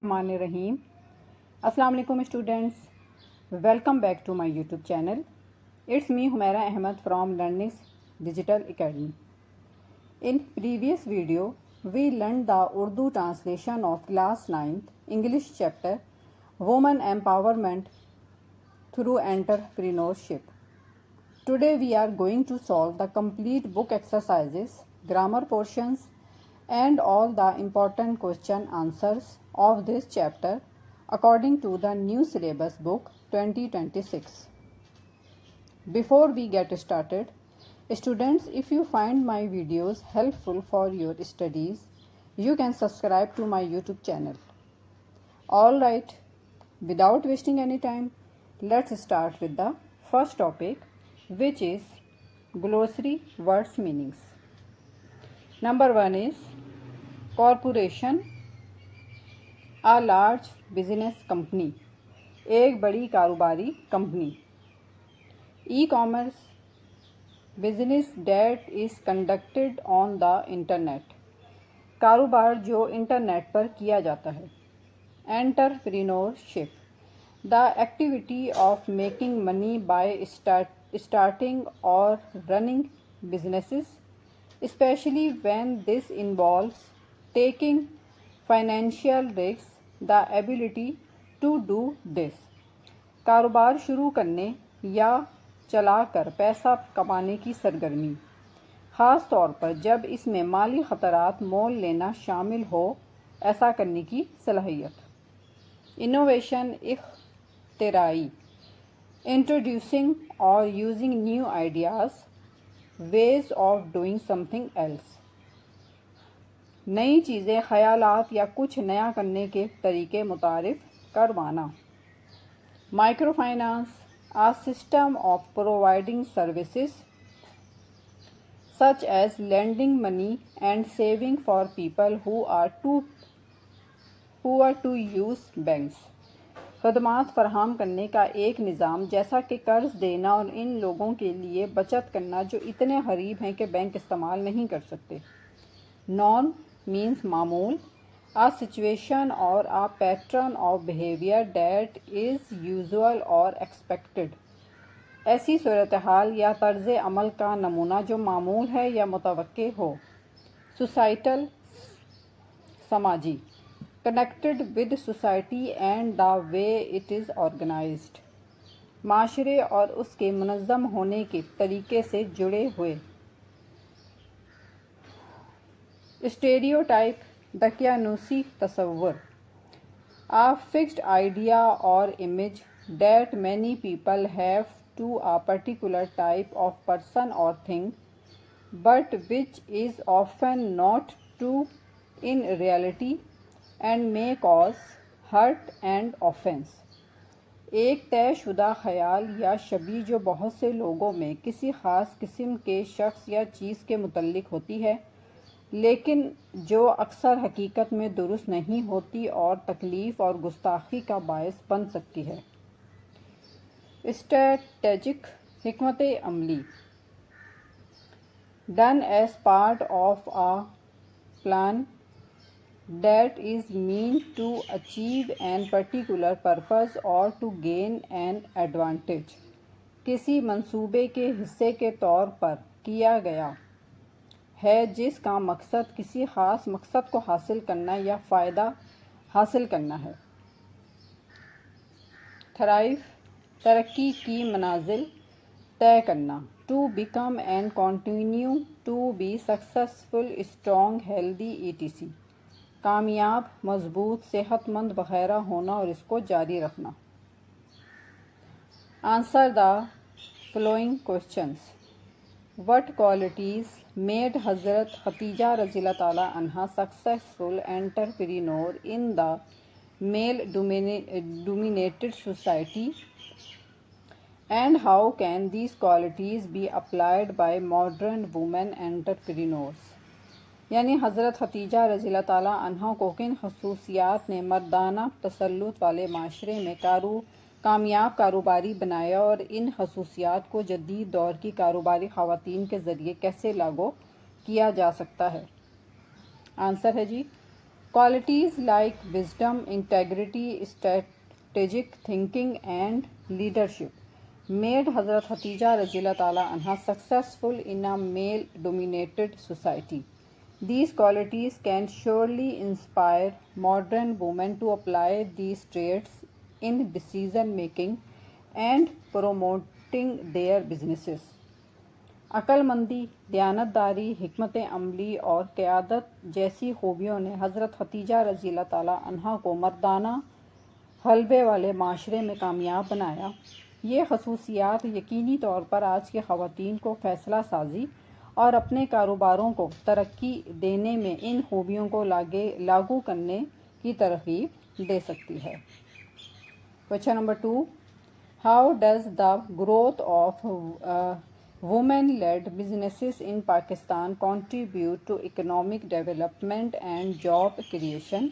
الرحمن الرحیم. السلام علیکم students, welcome back to my YouTube channel. It's me Humaira Ahmed from Learnings Digital Academy. In previous video, we learned the Urdu translation of class 9th English chapter Women Empowerment through Entrepreneurship. Today we are going to solve the complete book exercises, grammar portions and all the important question answers of this chapter according to the new syllabus book 2026. Before we get started, students, if you find my videos helpful for your studies, you can subscribe to my YouTube channel. Alright, without wasting any time, let's start with the first topic, which is glossary words meanings. Number 1 is corporation, a large business company, ایک بڑی کاروباری company. E-commerce, business that is conducted on the internet, کاروبار جو internet پر کیا جاتا ہے. Entrepreneurship, the activity of making money by starting or running businesses, especially when this involves taking financial risks. The ability to do this, کاروبار شروع کرنے یا چلا کر پیسہ کمانے کی سرگرمی, خاص طور پر جب اس میں مالی خطرات مول لینا شامل ہو, ایسا کرنے کی صلاحیت. انوویشن, اختراعی, introducing or using new ideas, ways of doing something else, نئی چیزیں, خیالات یا کچھ نیا کرنے کے طریقے متعارف کروانا. Micro finance, a system of providing services such as lending money and saving for people who are to use banks, خدمات فراہم کرنے کا ایک نظام جیسا کہ قرض دینا اور ان لوگوں کے لیے بچت کرنا جو اتنے غریب ہیں کہ بینک استعمال نہیں کر سکتے. Norm means معمول, a situation or a pattern of behavior that is usual or expected, ایسی صورتحال یا طرز عمل کا نمونہ جو معمول ہے یا متوقع ہو. Societal, سماجی, connected with society and the way it is organized, معاشرے اور اس کے منظم ہونے کے طریقے سے جڑے ہوئے. Stereotype, دقیانوسی تصور, a fixed idea or image that many people have to a particular type of person or thing, but which is often not true in reality and may cause hurt and offense. ایک طے شدہ خیال یا شبیہ جو بہت سے لوگوں میں کسی خاص قسم کے شخص یا چیز کے متعلق ہوتی ہے, لیکن جو اکثر حقیقت میں درست نہیں ہوتی اور تکلیف اور گستاخی کا باعث بن سکتی ہے. اسٹریٹجک, حکمت عملی, done as part of a plan that is meant to achieve an particular purpose or to gain an advantage, کسی منصوبے کے حصے کے طور پر کیا گیا ہے جس کا مقصد کسی خاص مقصد کو حاصل کرنا یا فائدہ حاصل کرنا ہے. Thrive, ترقی کی منازل طے کرنا. To become and continue to be successful, strong, healthy, etc, کامیاب, مضبوط, صحت مند وغیرہ ہونا اور اس کو جاری رکھنا. Answer the following questions. What qualities made Hazrat Khatija رضی اللہ تعالیٰ عنہا successful entrepreneur in the male dominated society, and how can these qualities be applied by modern women entrepreneurs, یعنی حضرت ختیجہ رضی اللہ تعالیٰ عنہا کو کن خصوصیات نے مردانہ تسلط والے معاشرے میں کامیاب کاروباری بنایا اور ان خصوصیات کو جدید دور کی کاروباری خواتین کے ذریعے کیسے لاگو کیا جا سکتا ہے. آنسر ہے جی, Qualities like wisdom, integrity, strategic thinking, and leadership made Hazrat Khatija Radhiyallahu Ta'ala anha successful in a male-dominated society. These qualities can surely inspire modern women to apply these traits in decision making and promoting their businesses. عقل مندی، دیانتداری، حکمت عملی اور قیادت جیسی خوبیوں نے حضرت خدیجہ رضی اللہ تعالیٰ عنہا کو مردانہ حلبے والے معاشرے میں کامیاب بنایا۔ یہ خصوصیات یقینی طور پر آج کی خواتین کو فیصلہ سازی اور اپنے کاروباروں کو ترقی دینے میں ان خوبیوں کو لاگو کرنے کی ترغیب دے سکتی ہے۔ Question number 2، how does the growth of women-led businesses in Pakistan contribute to economic development and job creation,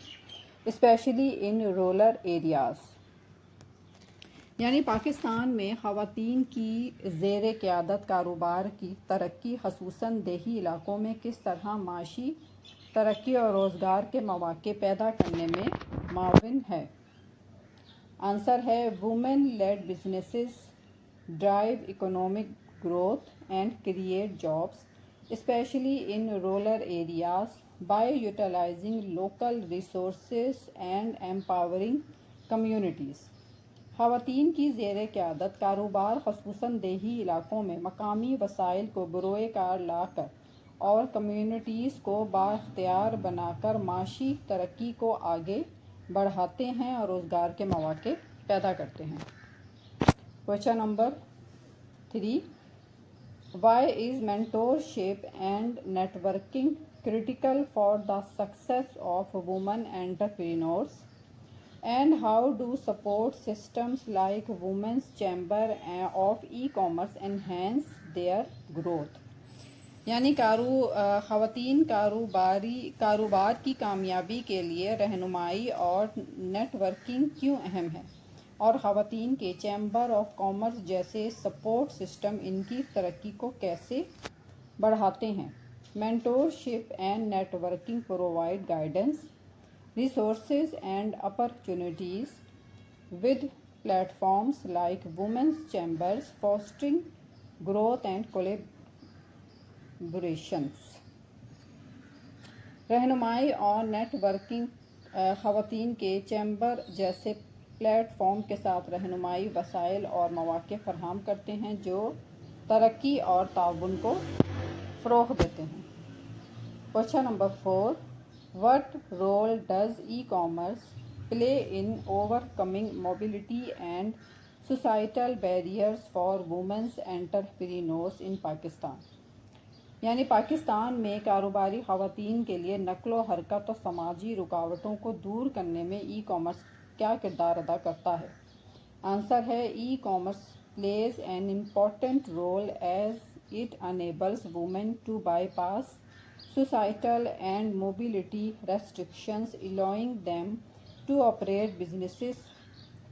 especially in rural areas؟ یعنی پاکستان میں خواتین کی زیر قیادت کاروبار کی ترقی خصوصاً دیہی علاقوں میں کس طرح معاشی ترقی اور روزگار کے مواقع پیدا کرنے میں معاون ہے؟ آنسر ہے women-led businesses drive economic growth and create jobs, especially in rural areas, by utilizing local resources and empowering communities۔ خواتین کی زیر قیادت کاروبار خصوصاً دیہی علاقوں میں مقامی وسائل کو بروئے کار لا کر اور کمیونٹیز کو بااختیار بنا کر معاشی ترقی کو آگے بڑھاتے ہیں اور روزگار کے مواقع پیدا کرتے ہیں۔ Question number 3، why is mentorship and networking critical for the success of women entrepreneurs, and how do support systems like Women's Chamber of E-commerce enhance their growth؟ یعنی خواتین کاروبار کی کامیابی کے لیے رہنمائی اور نیٹ ورکنگ کیوں اہم ہے، اور خواتین کے چیمبر آف کامرس جیسے سپورٹ سسٹم ان کی ترقی کو کیسے بڑھاتے ہیں؟ Mentorship and networking provide guidance, resources and opportunities with platforms like women's chambers fostering growth and collaborations. رہنمائی اور نیٹ ورکنگ خواتین کے چیمبر جیسے پلیٹ فارم کے ساتھ رہنمائی، وسائل اور مواقع فراہم کرتے ہیں جو ترقی اور تعاون کو فروغ دیتے ہیں۔ Question number 4، what role does e commerce play in overcoming mobility and societal barriers for women's entrepreneurs in Pakistan? یعنی پاکستان میں کاروباری خواتین کے لیے نقل و حرکت اور سماجی رکاوٹوں کو دور کرنے میں ای کامرس کیا کردار ادا کرتا ہے؟ آنسر ہے e commerce plays an important role as it enables women to bypass societal and mobility restrictions, allowing them to operate businesses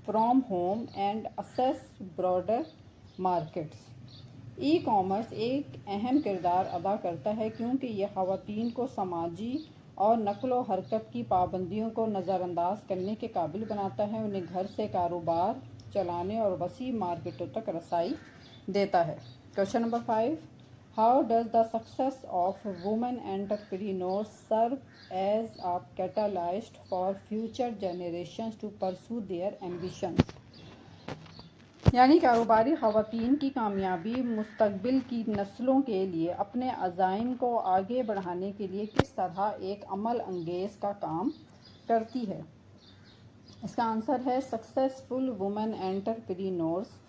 from home and access broader markets۔ E commerce ایک اہم کردار ادا کرتا ہے کیونکہ یہ خواتین کو سماجی اور نقل و حرکت کی پابندیوں کو نظر انداز کرنے کے قابل بناتا ہے، انہیں گھر سے کاروبار چلانے اور وسیع مارکیٹوں تک رسائی دیتا ہے۔ Question number 5، how does the success of women entrepreneurs serve as a catalyst for future generations to pursue their ambitions? یعنی کاروباری خواتین کی کامیابی مستقبل کی نسلوں کے لیے اپنے عزائم کو آگے بڑھانے کے لیے کس طرح ایک عمل انگیز کا کام کرتی ہے؟ اس کا آنسر ہے successful women entrepreneurs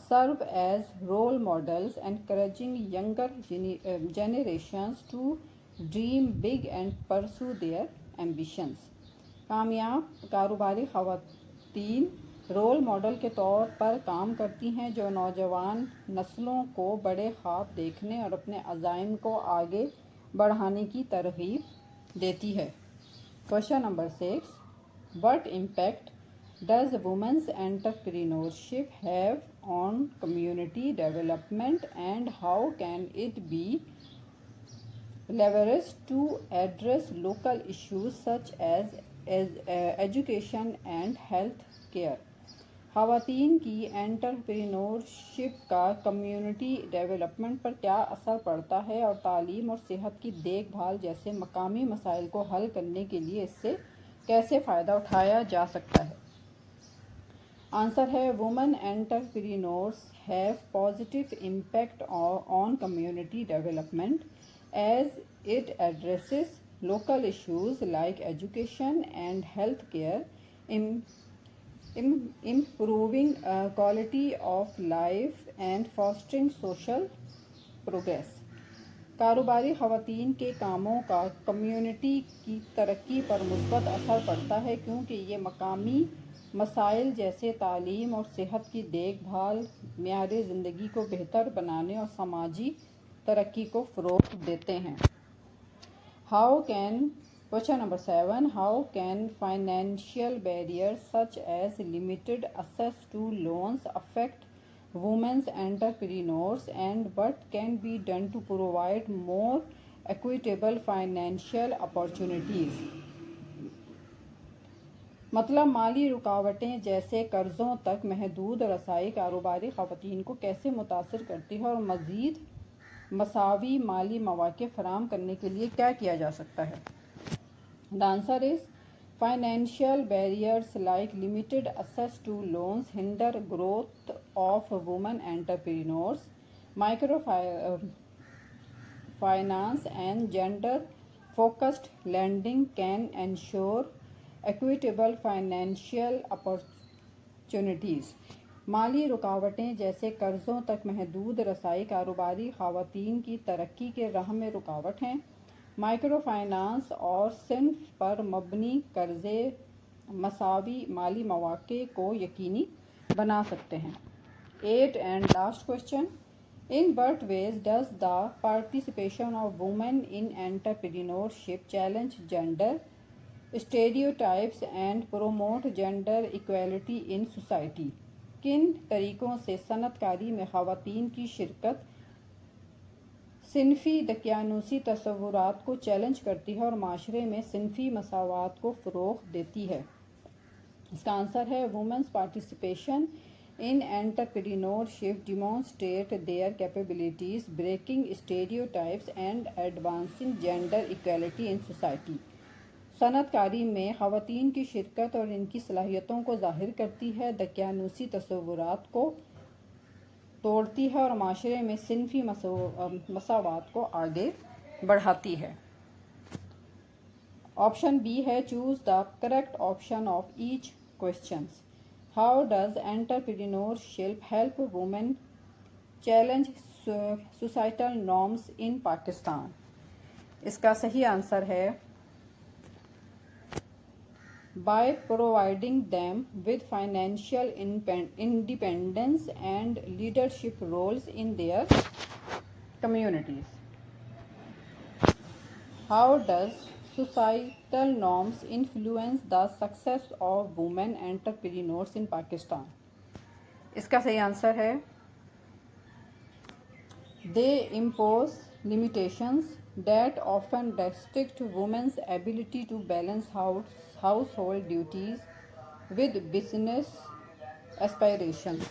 serve as role models, encouraging younger generations to dream big and pursue their ambitions۔ کامیاب کاروباری خواتین رول ماڈل کے طور پر کام کرتی ہیں جو نوجوان نسلوں کو بڑے خواب دیکھنے اور اپنے عزائم کو آگے بڑھانے کی ترغیب دیتی ہے۔ Question number 6، what impact does women's entrepreneurship have on community development and how can it be leverage to address local issues such as education and health care. خواتین کی انٹرپرینورشپ کا کمیونٹی ڈیولپمنٹ پر کیا اثر پڑتا ہے اور تعلیم اور صحت کی دیکھ بھال جیسے مقامی مسائل کو حل کرنے کے لیے اس سے کیسے فائدہ اٹھایا جا سکتا ہے؟ آنسر ہے women entrepreneurs have positive impact on community development as it addresses local issues like education and health care, improving quality of life and fostering social progress. کاروباری خواتین کے کاموں کا کمیونٹی کی ترقی پر مثبت اثر پڑتا ہے کیونکہ یہ مقامی مسائل جیسے تعلیم اور صحت کی دیکھ بھال، معیار زندگی کو بہتر بنانے اور سماجی ترقی کو فروغ دیتے ہیں۔ Question number 7. How can financial barriers such as limited access to loans affect women's entrepreneurs, and what can be done to provide more equitable financial opportunities? مطلب مالی رکاوٹیں جیسے قرضوں تک محدود رسائی کاروباری خواتین کو کیسے متاثر کرتی ہے اور مزید مساوی مالی مواقع فراہم کرنے کے لیے کیا کیا جا سکتا ہے؟ The answer is financial barriers like limited access to loans hinder growth of women entrepreneurs. Microfinance and gender-focused lending can ensure equitable financial opportunities. مالی رکاوٹیں جیسے قرضوں تک محدود رسائی کاروباری خواتین کی ترقی کے راہ میں رکاوٹ ہیں۔ مائکرو فائنانس اور صنف پر مبنی قرضے مساوی مالی مواقع کو یقینی بنا سکتے ہیں۔ 8 and last question. In what ways does the participation of women in entrepreneurship challenge gender stereotypes and promote gender equality in society? کن طریقوں سے صنعت کاری میں خواتین کی شرکت صنفی دقیانوسی تصورات کو چیلنج کرتی ہے اور معاشرے میں صنفی مساوات کو فروغ دیتی ہے؟ اس کا آنسر ہے women's participation in entrepreneurship demonstrate their capabilities breaking stereotypes and advancing gender equality in society. صنعت کاری میں خواتین کی شرکت اور ان کی صلاحیتوں کو ظاہر کرتی ہے، دقیانوسی تصورات کو توڑتی ہے اور معاشرے میں صنفی مساوات کو آگے بڑھاتی ہے۔ آپشن بی ہے choose the correct option of each questions. How does entrepreneurship help women challenge societal norms in Pakistan? اس کا صحیح آنسر ہے by providing them with financial independence and leadership roles in their communities. How does societal norms influence the success of women entrepreneurs in Pakistan? اس کا صحیح answer ہے they impose limitations that often restrict women's ability to balance household duties with business aspirations.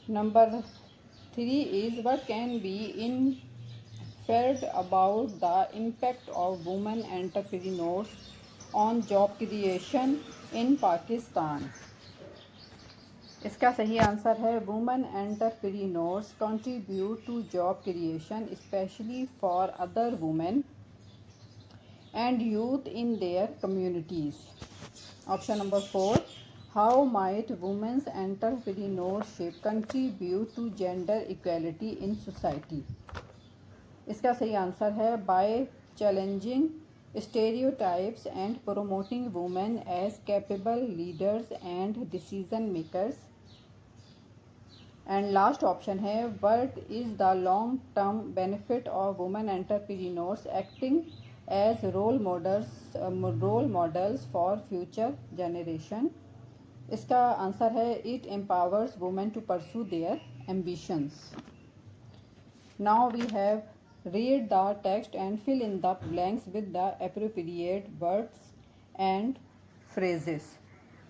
Number 3 is what can be inferred about the impact of women entrepreneurs on job creation in Pakistan. اس کا صحیح answer ہے women entrepreneurs contribute to job creation especially for other women and youth in their communities. Option number 4 how might women's entrepreneurship contribute to gender equality in society? اس کا صحیح answer ہے by challenging stereotypes and promoting women as capable leaders and decision makers. And last option ہے what is the long term benefit of women entrepreneurs acting as role models for future generation؟ اس کا answer ہے it empowers women to pursue their ambitions. Now we have read the text and fill in the blanks with the appropriate words and phrases.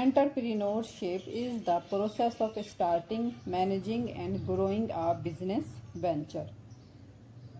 Entrepreneurship is the process of starting, managing and growing a business venture.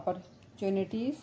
opportunities.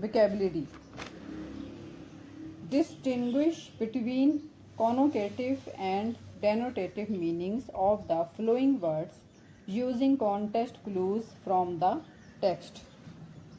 Vocabulary. Distinguish between connotative and denotative meanings of the following words using context clues from the text.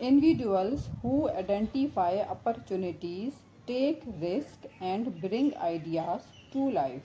individuals who identify opportunities, take risk and bring ideas to life.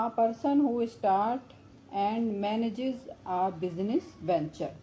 a person who start and manages a business venture.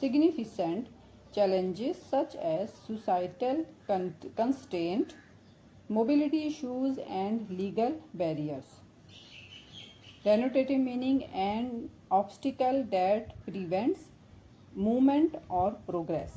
significant challenges such as societal constraint, mobility issues and legal barriers. Denotative meaning an obstacle that prevents movement or progress.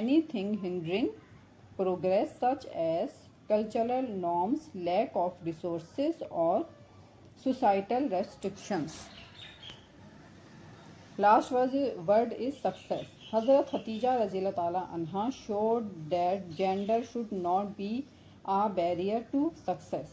anything hindering progress such as cultural norms, lack of resources or societal restrictions. Last word is success. Hazrat Khatija Raziyallahu Ta'ala Anha showed that gender should not be a barrier to success.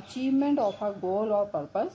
achievement of a goal or purpose.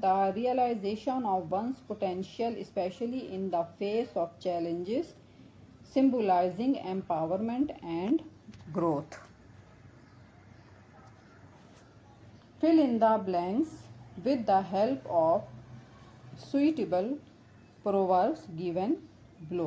the realization of one's potential especially in the face of challenges, symbolizing empowerment and growth. Fill in the blanks with the help of suitable proverbs given below.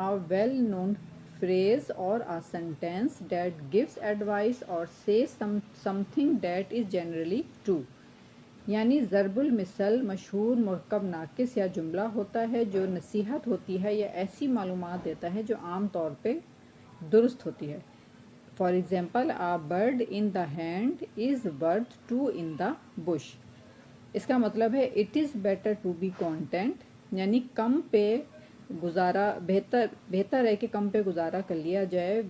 a well known phrase or a sentence that gives advice or says something that is generally true. یعنی ضرب المثل مشہور مرکب ناقص یا جملہ ہوتا ہے جو نصیحت ہوتی ہے یا ایسی معلومات دیتا ہے جو عام طور پہ درست ہوتی ہے. For example a bird in the hand is worth two in the bush. اس کا مطلب ہے it is better to be content، یعنی کم پہ گزارا بہتر ہے کہ کم پہ گزارا کر لیا جائے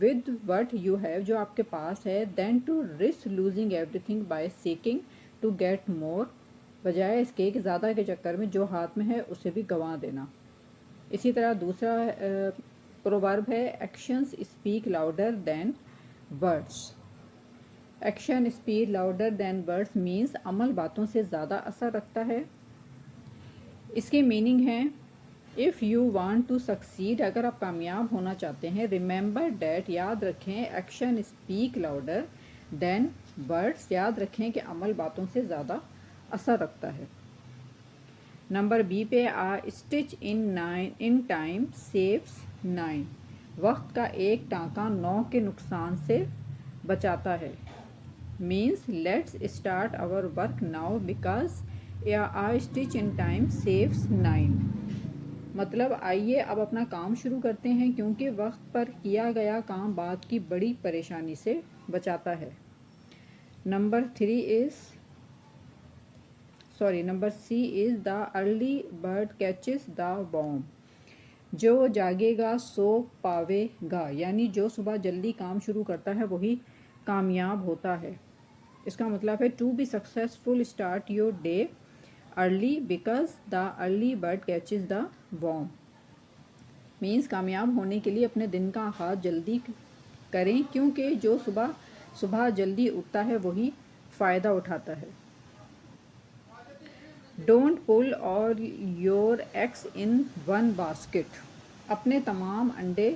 ود وٹ یو ہیو، جو آپ کے پاس ہے، then to risk losing everything by seeking to get more, بجائے اس کے کہ زیادہ کے چکر میں جو ہاتھ میں ہے اسے بھی گنوا دینا. اسی طرح دوسرا پروورب ہے actions speak louder than words. Action speak louder than words means عمل باتوں سے زیادہ اثر رکھتا ہے. اس کے میننگ ہے if you want to succeed, اگر آپ کامیاب ہونا چاہتے ہیں، ریممبر دیٹ، یاد رکھیں، action speak louder than words, یاد رکھیں کہ عمل باتوں سے زیادہ اثر رکھتا ہے. نمبر بی پہ اسٹچ ان ٹائم سیوس 9، وقت کا ایک ٹانکا 9 کے نقصان سے بچاتا ہے. Means let's start our work now because stitch in time saves 9. مطلب آئیے اب اپنا کام شروع کرتے ہیں کیونکہ وقت پر کیا گیا کام بعد کی بڑی پریشانی سے بچاتا ہے. Number C is the early bird catches the worm. جو جاگے گا سو پاوے گا، یعنی جو صبح جلدی کام شروع کرتا ہے وہی کامیاب ہوتا ہے. اس کا مطلب ہے to be successful start your day early because the early bird catches the worm. Means کامیاب ہونے کے لیے اپنے دن کا آغاز جلدی کریں کیونکہ جو صبح جلدی اٹھتا ہے وہی فائدہ اٹھاتا ہے. Don't put all your eggs in one basket. اپنے تمام انڈے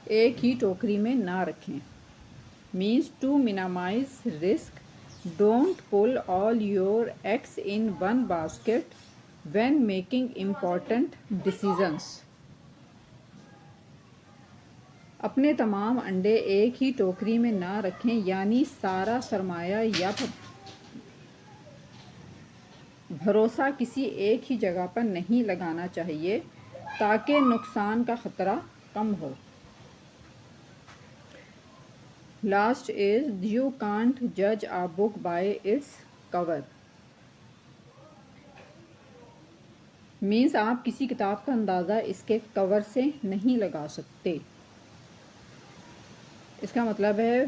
ایک ہی ٹوکری میں نہ رکھیں. Means to minimize risk don't put all your eggs in one basket when making important decisions. اپنے تمام انڈے ایک ہی ٹوکری میں نہ رکھیں، یعنی سارا سرمایہ یا بھروسہ کسی ایک ہی جگہ پر نہیں لگانا چاہیے تاکہ نقصان کا خطرہ کم ہو. لاسٹ از یو کانٹ جج a book by its cover. Means آپ کسی کتاب کا اندازہ اس کے کور سے نہیں لگا سکتے. اس کا مطلب ہے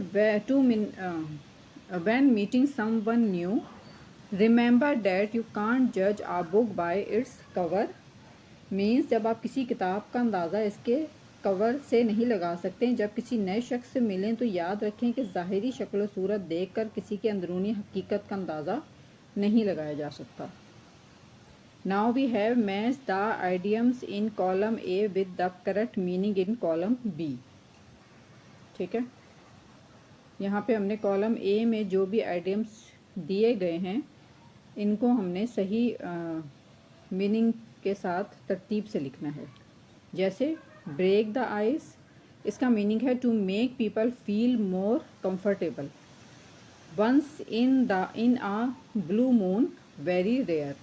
when meeting someone new remember that you can't جج a book by its cover. Means جب آپ کسی کتاب کا اندازہ اس کے کور سے نہیں لگا سکتے، جب کسی نئے شخص سے ملیں تو یاد رکھیں کہ ظاہری شکل و صورت دیکھ کر کسی کے اندرونی حقیقت کا اندازہ نہیں لگایا جا سکتا. Now we have matched the idioms in column A with the correct meaning in column B. ٹھیک ہے، یہاں پہ ہم نے کالم A میں جو بھی آئیڈیمس دیے گئے ہیں ان کو ہم نے صحیح میننگ کے ساتھ ترتیب سے لکھنا ہے. جیسے بریک دا آئس، اس کا میننگ ہے to make people feel more comfortable. Once in a blue moon very rare.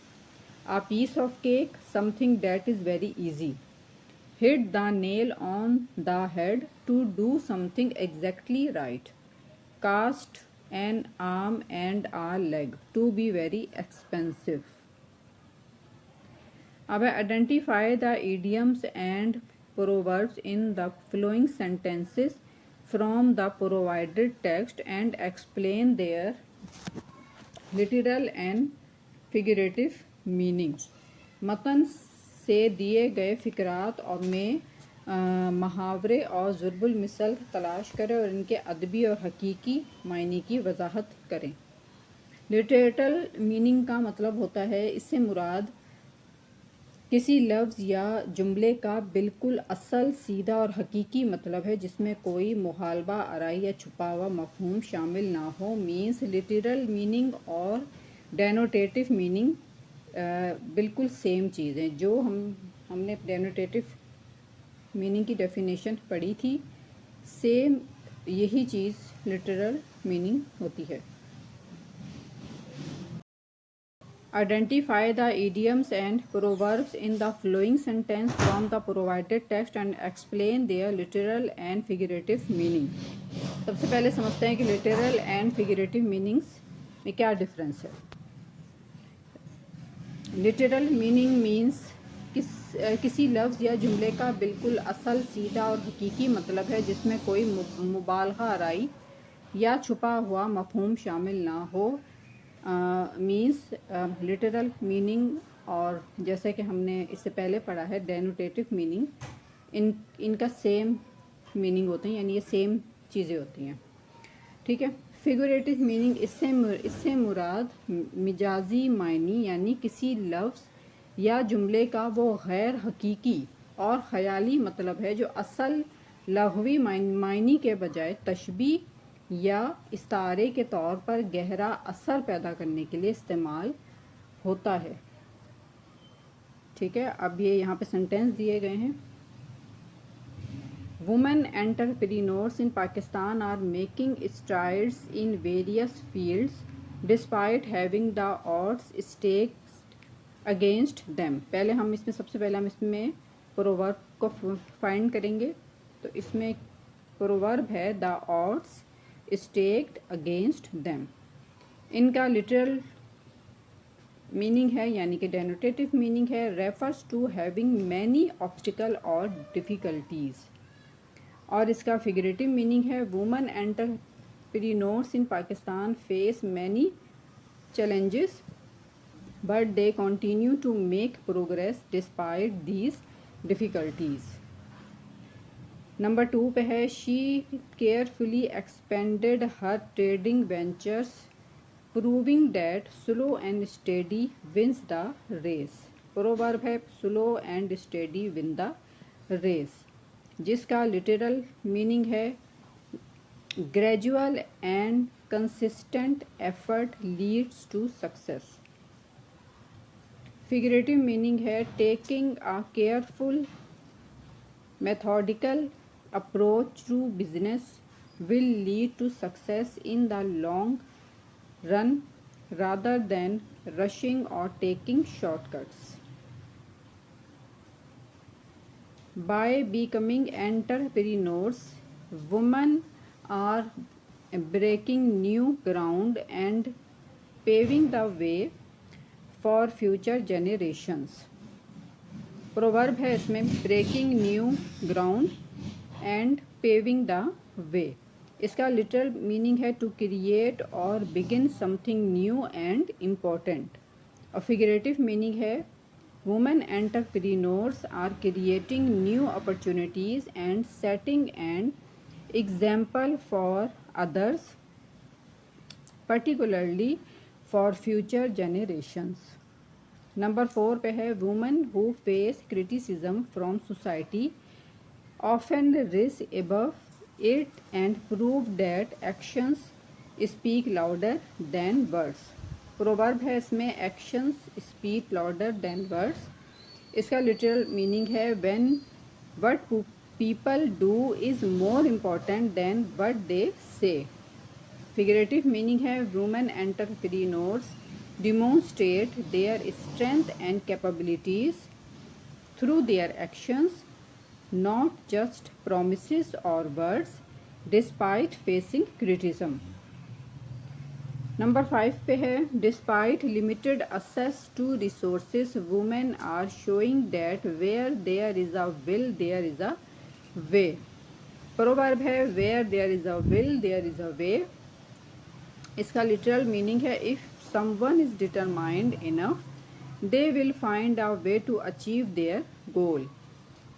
A piece of cake, something that is very easy. Hit the nail on the head, to do something exactly right. Cost an arm and a leg, to be very expensive. Now identify the idioms and proverbs in the following sentences from the provided text and explain their literal and figurative meanings. متن سے دیے گئے فقرات اور میں محاورے اور ضرب المثل تلاش کریں اور ان کے ادبی اور حقیقی معنی کی وضاحت کریں. لٹریٹل میننگ کا مطلب ہوتا ہے، اس سے مراد کسی لفظ یا جملے کا بالکل اصل، سیدھا اور حقیقی مطلب ہے جس میں کوئی مغالبہ، آرائی یا چھپا ہوا مفہوم شامل نہ ہو. مینس لٹریل میننگ اور ڈینوٹیٹو میننگ بالکل سیم چیز ہے. جو ہم نے ڈینوٹیٹو میننگ کی ڈیفینیشن پڑھی تھی، سیم یہی چیز لٹرل میننگ ہوتی ہے۔ Identify the idioms and proverbs in the following sentence from the provided text and explain their literal and figurative meaning۔ سب سے پہلے سمجھتے ہیں کہ literal and figurative meanings میں کیا ڈفرینس ہے۔ literal meaning means کسی لفظ یا جملے کا بالکل اصل، سیدھا اور حقیقی مطلب ہے جس میں کوئی مبالغہ آرائی یا چھپا ہوا مفہوم شامل نہ ہو۔ مینس لٹرل میننگ، اور جیسے کہ ہم نے اس سے پہلے پڑھا ہے ڈینوٹیٹو میننگ، ان کا سیم میننگ ہوتے ہیں، یعنی یہ سیم چیزیں ہوتی ہیں، ٹھیک ہے۔ فیگوریٹو میننگ، اس سے مراد مجازی معنی، یعنی کسی لفظ یا جملے کا وہ غیر حقیقی اور خیالی مطلب ہے جو اصل لغوی معنی کے بجائے تشبیہ یا استعارے کے طور پر گہرا اثر پیدا کرنے کے لیے استعمال ہوتا ہے، ٹھیک ہے۔ اب یہ یہاں پہ سینٹینس دیے گئے ہیں۔ Women entrepreneurs in Pakistan are making strides in various fields despite having the odds stacks against them. پہلے ہم اس میں سب سے پہلے ہم اس میں پروورب کو فائنڈ کریں گے، تو اس میں پروورب ہے the odds stacked against them. ان کا لٹرل میننگ ہے، یعنی کہ ڈینوٹیٹو میننگ ہے، refers to having many obstacle اور ڈیفیکلٹیز، اور اس کا فگریٹو میننگ ہے women entrepreneurs in Pakistan face many challenges but they continue to make progress despite these difficulties. Number 2 پہ ہے she carefully expanded her trading ventures proving that slow and steady wins the race. Proverb ہے slow and steady won the race, جس کا literal meaning ہے gradual and consistent effort leads to success. Figurative meaning ہے taking a careful methodical approach to business will lead to success in the long run rather than rushing or taking shortcuts. By becoming entrepreneurs, women are breaking new ground and paving the way for future generations. Proverb ہے اس میں breaking new ground and paving the way. اس کا literal meaning ہے to create or begin something new and important, اور figurative meaning ہے women entrepreneurs are creating new opportunities and setting an example for others particularly for future generations. Number 4 پہ ہے women who face criticism from society often rise above it and prove that actions speak louder than words۔ proverb ہے اس میں actions speak louder than words۔ اس کا literal meaning ہے when what people do is more important than what they say۔ figurative meaning ہے women entrepreneurs demonstrate their strength and capabilities through their actions, not just promises or words, despite facing criticism۔ Number 5 پہ ہے despite limited access to resources, women are showing that where there is a will there is a way۔ proverb ہے where there is a will there is a way۔ اس کا literal meaning ہے if someone is determined enough they will find a way to achieve their goal۔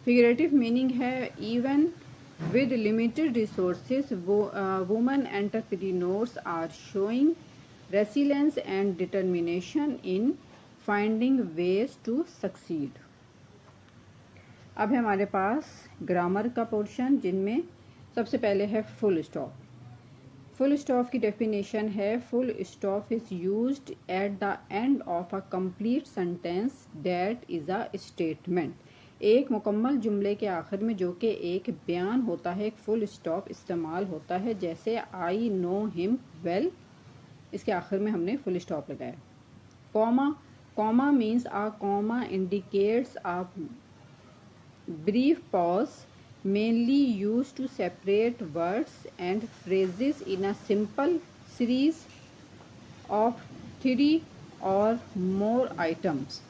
Figurative meaning ہے even with limited resources women entrepreneurs are showing resilience and determination in finding ways to succeed. اب ہے ہمارے پاس grammar کا portion, جن میں سب سے پہلے ہے فل اسٹاپ۔ فل اسٹاپ کی ڈیفینیشن ہے full stop is used at the end of a complete sentence that is a statement, ایک مکمل جملے کے آخر میں جو کہ ایک بیان ہوتا ہے ایک فل اسٹاپ استعمال ہوتا ہے، جیسے آئی نو ہم ویل، اس کے آخر میں ہم نے فل اسٹاپ لگایا. کوما means a comma indicates a brief pause, mainly used to separate words and phrases in a simple series of 3 or more items.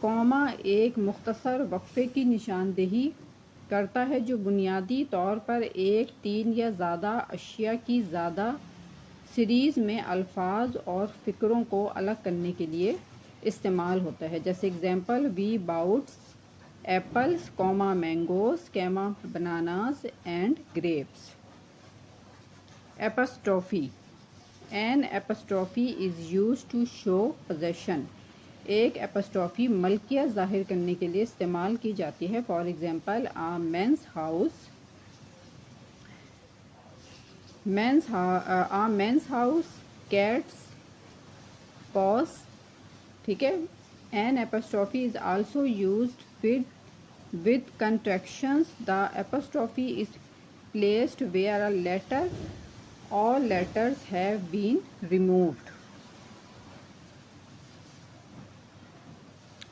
کوما ایک مختصر وقفے کی نشاندہی کرتا ہے جو بنیادی طور پر ایک، 3 یا زیادہ اشیاء کی زیادہ سیریز میں الفاظ اور فکروں کو الگ کرنے کے لیے استعمال ہوتا ہے. جیسے example, we bought apples, comma mangoes, comma bananas and grapes. Apostrophe. An apostrophe is used to show possession. ایک ایپسٹروفی ملکیت ظاہر کرنے کے لیے استعمال کی جاتی ہے. For example, a man's house, cat's paws. ٹھیک ہے. An apostrophe is also used with contractions. The apostrophe is placed where a letter all letters have been removed.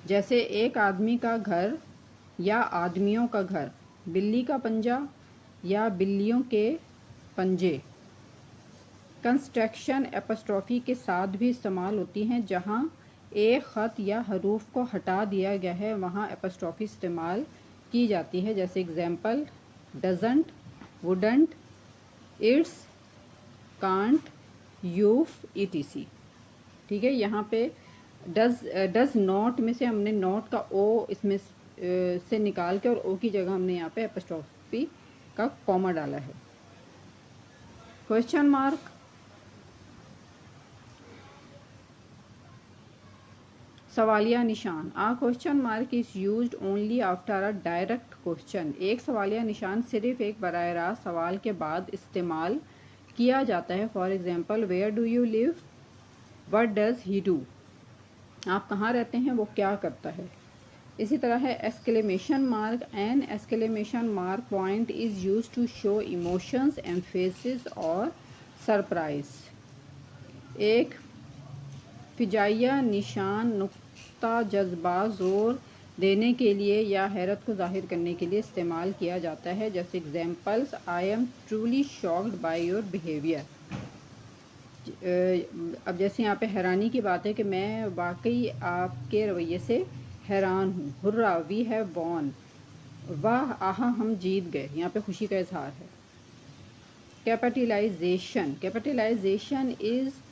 جیسے ایک آدمی کا گھر یا آدمیوں کا گھر، بلی کا پنجہ یا بلیوں کے پنجے. کنسٹرکشن ایپسٹروفی کے ساتھ بھی استعمال ہوتی ہیں. جہاں ایک خط یا حروف کو ہٹا دیا گیا ہے وہاں ایپسٹروفی استعمال کی جاتی ہے. جیسے example, doesn't, wouldn't, it's, can't, you've, ETC. ٹھیک ہے. یہاں پہ ڈز ناٹ میں سے ہم نے ناٹ کا او اس میں سے نکال کے اور او کی جگہ ہم نے یہاں پہ ایپسٹروفی کا کوما ڈالا ہے. Question mark. سوالیہ نشان. A question mark is used only after a direct question. ایک سوالیہ نشان صرف ایک براہ راست سوال کے بعد استعمال کیا جاتا ہے. For example, where do you live, what does he do. آپ کہاں رہتے ہیں، وہ کیا کرتا ہے. اسی طرح ہے exclamation mark. An exclamation mark point is use to show emotions, emphasis اور سرپرائز. ایک فجائیہ نشان نقطہ جذبات زور دینے کے لیے یا حیرت کو ظاہر کرنے کے لیے استعمال کیا جاتا ہے. جیسے examples, I am truly shocked by your behaviour. اب جیسے یہاں پہ حیرانی کی بات ہے کہ میں واقعی آپ کے رویے سے حیران ہوں. ہرا، وی ہیو وون. واہ، آہا، ہم جیت گئے. یہاں پہ خوشی کا اظہار ہے. Capitalization. Capitalization is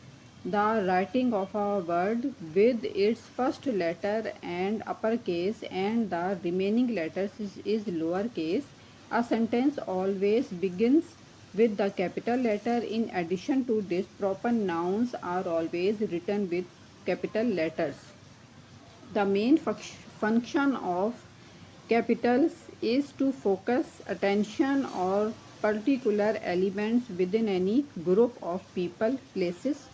the writing of a word with its first letter and uppercase and the remaining letters is lowercase. A sentence always begins with the capital letter. In addition to this, proper nouns are always written with capital letters. The main function of capitals is to focus attention on particular elements within any group of people, places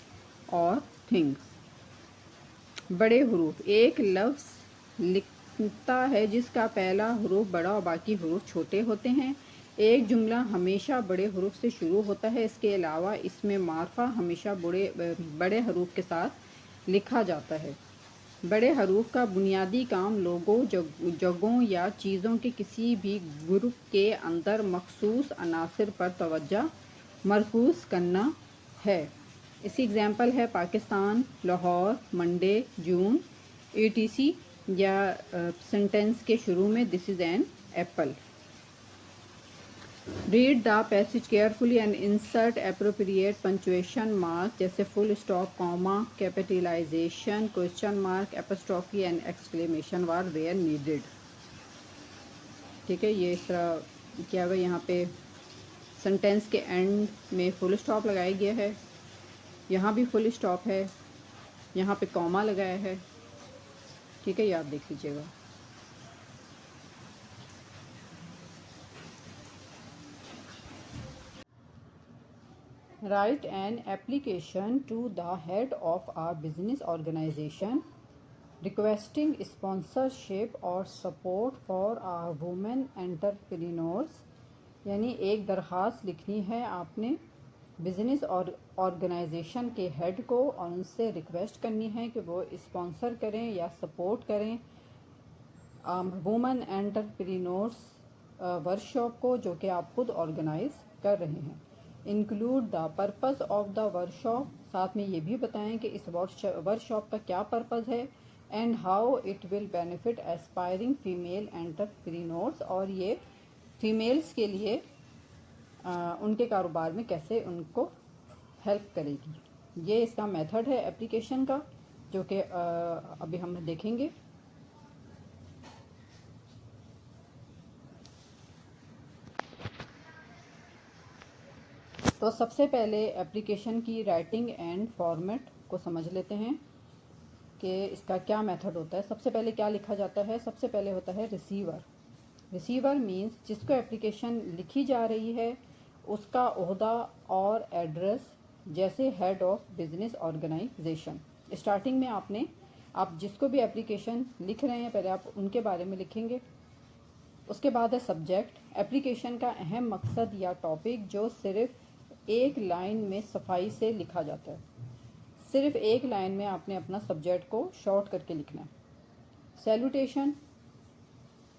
اور thing. بڑے حروف. ایک لفظ لکھتا ہے جس کا پہلا حروف بڑا اور باقی حروف چھوٹے ہوتے ہیں. ایک جملہ ہمیشہ بڑے حروف سے شروع ہوتا ہے. اس کے علاوہ اس میں معرفہ ہمیشہ بڑے حروف کے ساتھ لکھا جاتا ہے. بڑے حروف کا بنیادی کام لوگوں، جگہوں یا چیزوں کے کسی بھی گروپ کے اندر مخصوص عناصر پر توجہ مرکوز کرنا ہے. اس کی ایگزامپل ہے Pakistan, Lahore, Monday, June, ETC. یا سینٹینس کے شروع میں this is an apple. Read the passage carefully and insert appropriate punctuation mark. جیسے full stop, comma, capitalization, question mark, apostrophe and exclamation wherever needed. ٹھیک ہے. یہ اس طرح کیا ہوا. یہاں پہ سینٹینس کے اینڈ میں فل اسٹاپ لگایا گیا ہے. یہاں بھی فل اسٹاپ ہے. یہاں پہ کوما لگایا ہے. ٹھیک ہے. یہ آپ دیکھ لیجیے گا. Write an application to the head of a business organization requesting sponsorship اور سپورٹ فار وومن انٹرپرینورس، یعنی ایک درخواست لکھنی ہے آپ نے بزنس اور آرگنائزیشن کے ہیڈ کو، اور ان سے ریکویسٹ کرنی ہے کہ وہ اسپانسر کریں یا سپورٹ کریں وومن انٹرپرینورس ورکشاپ کو، جو کہ آپ خود آرگنائز کر رہے ہیں۔ Include the purpose of the workshop, ساتھ میں یہ بھی بتائیں کہ اس ورکشاپ کا کیا پرپز ہے، and how it will benefit aspiring female entrepreneurs, اور یہ فیمیلز کے لیے ان کے کاروبار میں کیسے ان کو ہیلپ کرے گی۔ یہ اس کا میتھڈ ہے اپلیکیشن کا، جو کہ ابھی ہم دیکھیں گے۔ تو سب سے پہلے اپلیکیشن کی رائٹنگ اینڈ فارمیٹ کو سمجھ لیتے ہیں کہ اس کا کیا میتھڈ ہوتا ہے۔ سب سے پہلے کیا لکھا جاتا ہے؟ سب سے پہلے ہوتا ہے ریسیور۔ ریسیور مینس جس کو اپلیکیشن لکھی جا رہی ہے اس کا عہدہ اور ایڈریس، جیسے head of business organization. Starting میں آپ جس کو بھی اپلیکیشن لکھ رہے ہیں پہلے آپ ان کے بارے میں لکھیں گے۔ اس کے بعد ہے سبجیکٹ، اپلیکیشن کا اہم مقصد یا ٹاپک جو صرف ایک لائن میں صفائی سے لکھا جاتا ہے۔ صرف ایک لائن میں آپ نے اپنا سبجیکٹ کو شارٹ کر کے لکھنا ہے۔ سیلوٹیشن،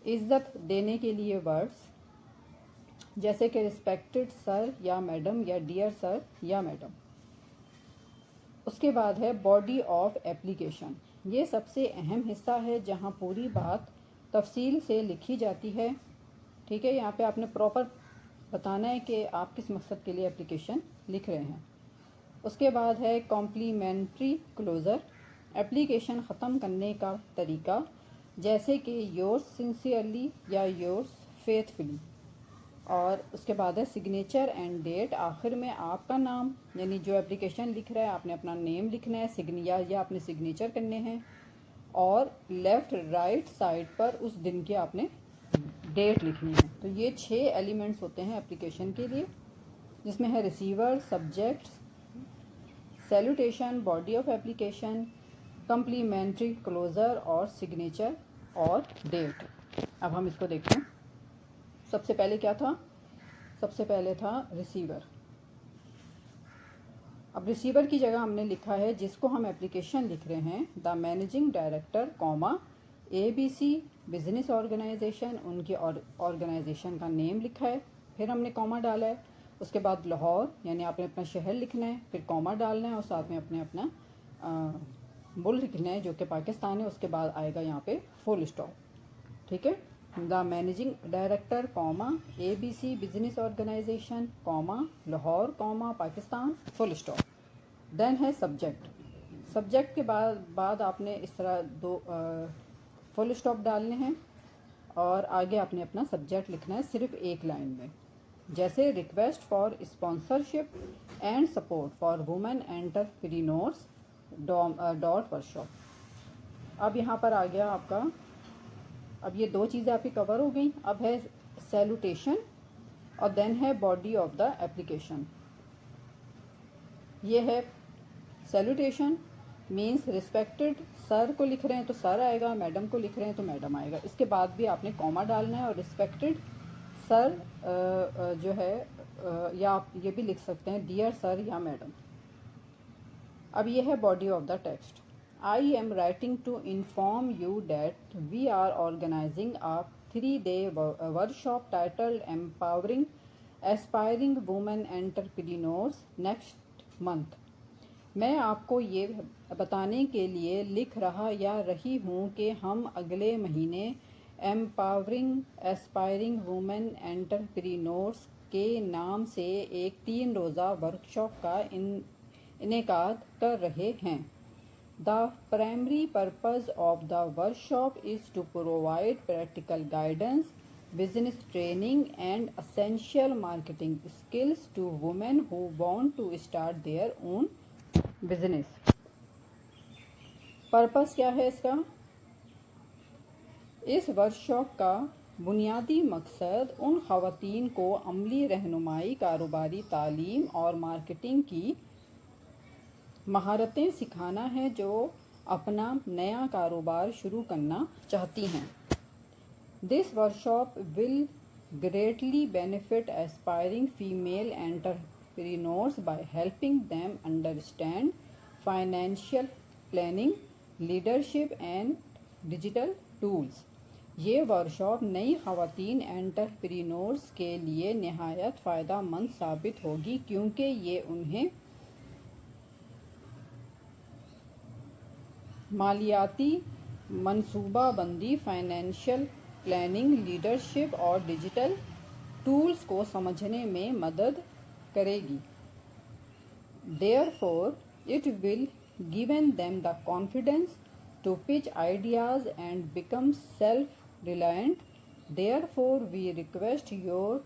عزت دینے کے لیے ورڈز، جیسے کہ ریسپیکٹڈ سر یا میڈم یا ڈیئر سر یا میڈم۔ اس کے بعد ہے باڈی آف اپلیکیشن، یہ سب سے اہم حصہ ہے جہاں پوری بات تفصیل سے لکھی جاتی ہے۔ ٹھیک ہے، یہاں پہ آپ نے پراپر بتانا ہے کہ آپ کس مقصد کے لیے اپلیکیشن لکھ رہے ہیں۔ اس کے بعد ہے کمپلیمنٹری کلوزر، اپلیکیشن ختم کرنے کا طریقہ، جیسے کہ یورس سنسیئرلی یا یورس فیتھفلی۔ اور اس کے بعد ہے سگنیچر اینڈ ڈیٹ، آخر میں آپ کا نام، یعنی جو اپلیکیشن لکھ رہا ہے آپ نے اپنا نیم لکھنا ہے یا اپنے سگنیچر کرنے ہیں، اور لیفٹ رائٹ سائڈ پر اس دن کی آپ نے ڈیٹ لکھنی ہے۔ تو یہ 6 ایلیمنٹس ہوتے ہیں اپلیکیشن کے لیے، جس میں ہے receiver, subject, salutation, body of application, complementary closure اور سگنیچر اور ڈیٹ۔ اب ہم اس کو دیکھیں۔ سب سے پہلے کیا تھا؟ سب سے پہلے تھا ریسیور۔ اب ریسیور کی جگہ ہم نے لکھا ہے جس کو ہم اپلیکیشن لکھ رہے ہیں، the managing director comma ABC business organization, ان کی آرگنائزیشن کا نیم لکھا ہے، پھر ہم نے کوما ڈالا ہے۔ اس کے بعد لاہور، یعنی آپ نے اپنا شہر لکھنا ہے، پھر کوما ڈالنا ہے اور ساتھ میں اپنا ملک لکھنا ہے جو کہ پاکستان ہے۔ اس کے بعد آئے گا یہاں پہ فل اسٹاپ۔ ٹھیک ہے، the managing director comma ABC business organization comma Lahore comma Pakistan full stop. Then ہے سبجیکٹ۔ سبجیکٹ کے بعد آپ نے اس طرح 2 فل اسٹاپ ڈالنے ہیں، اور آگے آپ نے اپنا سبجیکٹ لکھنا ہے صرف ایک لائن میں، جیسے request for sponsorship and support for women entrepreneurs dot workshop. اب یہاں پر آ گیا آپ کا، اب یہ 2 چیزیں آپ کی کور ہو گئیں۔ اب ہے سیلوٹیشن اور دین ہے باڈی آف دا اپلیکیشن۔ یہ ہے سیلوٹیشن مینس ریسپیکٹڈ سر کو لکھ رہے ہیں تو سر آئے گا، میڈم کو لکھ رہے ہیں تو میڈم آئے گا۔ اس کے بعد بھی آپ نے کوما ڈالنا ہے، اور ریسپیکٹڈ سر جو ہے، یا آپ یہ بھی لکھ سکتے ہیں ڈیئر سر یا میڈم۔ اب یہ ہے body of the text. I am writing to inform you that we are organizing a 3-day workshop titled Empowering Aspiring Women Entrepreneurs next month۔ میں آپ کو یہ بتانے کے لیے لکھ رہا یا رہی ہوں کہ ہم اگلے مہینے Empowering Aspiring Women Entrepreneurs کے نام سے ایک 3 روزہ ورکشاپ کا انعقاد کر رہے ہیں۔ The primary purpose of the workshop is to provide practical guidance, business training, and essential marketing skills to women who want to start their own business۔ Purpose کیا ہے اس کا؟ اس ورکشاپ کا بنیادی مقصد ان خواتین کو عملی رہنمائی، کاروباری تعلیم اور مارکیٹنگ کی مہارتیں سکھانا ہے جو اپنا نیا کاروبار شروع کرنا چاہتی ہیں۔ This workshop will greatly benefit aspiring female entrepreneurs by helping them understand financial planning, leadership and digital tools۔ یہ ورکشاپ نئی خواتین انٹرپرینورز کے لیے نہایت فائدہ مند ثابت ہوگی کیونکہ یہ انہیں مالیاتی منصوبہ بندی، فائنینشیل پلاننگ، لیڈرشپ اور ڈیجیٹل ٹولز کو سمجھنے میں مدد کرے گی۔ Therefore, it will give them the confidence to pitch ideas and become self-reliant۔ Therefore, we request your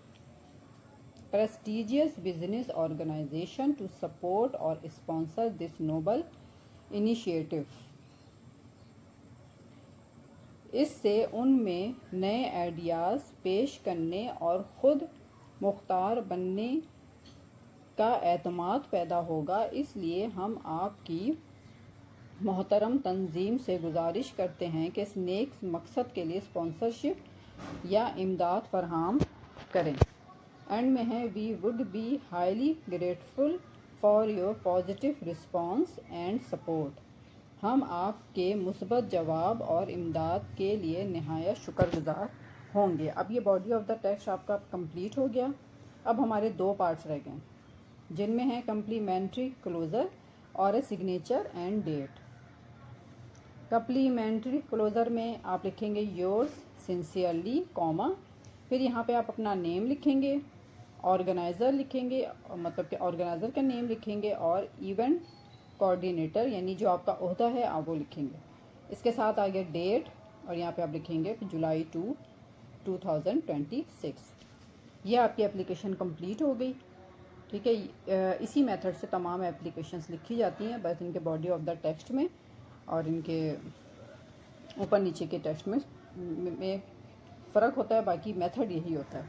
prestigious business organization to support or sponsor this noble initiative۔ اس سے ان میں نئے آئیڈیاز پیش کرنے اور خود مختار بننے کا اعتماد پیدا ہوگا۔ اس لیے ہم آپ کی محترم تنظیم سے گزارش کرتے ہیں کہ اس نیک مقصد کے لیے اسپانسرشپ یا امداد فراہم کریں۔ اینڈ میں ہے we would be highly grateful for your positive response and support. ہم آپ کے مثبت جواب اور امداد کے لیے نہایت شکر گزار ہوں گے۔ اب یہ باڈی آف دا ٹیکسٹ آپ کا کمپلیٹ ہو گیا۔ اب ہمارے دو پارٹس رہ گئے جن میں ہے کمپلیمنٹری کلوزر اور signature and date. Complimentary closure میں آپ لکھیں گے یورز سنسیئرلی کوما، پھر یہاں پہ آپ اپنا نیم لکھیں گے، آرگنائزر لکھیں گے، مطلب کہ آرگنائزر کا نیم لکھیں گے، اور ایونٹ کوآرڈینیٹر یعنی جو آپ کا عہدہ ہے آپ وہ لکھیں گے۔ اس کے ساتھ آگے ڈیٹ، اور یہاں پہ آپ لکھیں گے جولائی 2026۔ یہ آپ کی اپلیکیشن کمپلیٹ ہو گئی، ٹھیک ہے۔ اسی میتھڈ سے تمام اپلیکیشنس لکھی جاتی ہیں، بس ان کے باڈی آف دا ٹیکسٹ میں اور ان کے اوپر نیچے کے ٹیکسٹ میں فرق ہوتا ہے، باقی میتھڈ یہی ہوتا ہے۔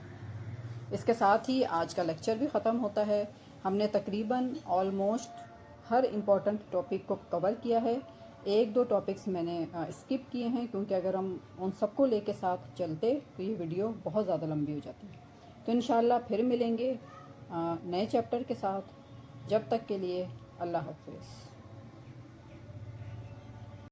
اس کے ساتھ ہی آج کا لیکچر بھی ختم ہوتا ہے۔ ہم نے تقریباً آلموسٹ ہر امپورٹنٹ ٹاپک کو کور کیا ہے۔ ایک دو ٹاپکس میں نے اسکپ کیے ہیں کیونکہ اگر ہم ان سب کو لے کے ساتھ چلتے تو یہ ویڈیو بہت زیادہ لمبی ہو جاتی ہے۔ تو انشاءاللہ پھر ملیں گے نئے چیپٹر کے ساتھ۔ جب تک کے لیے اللہ حافظ۔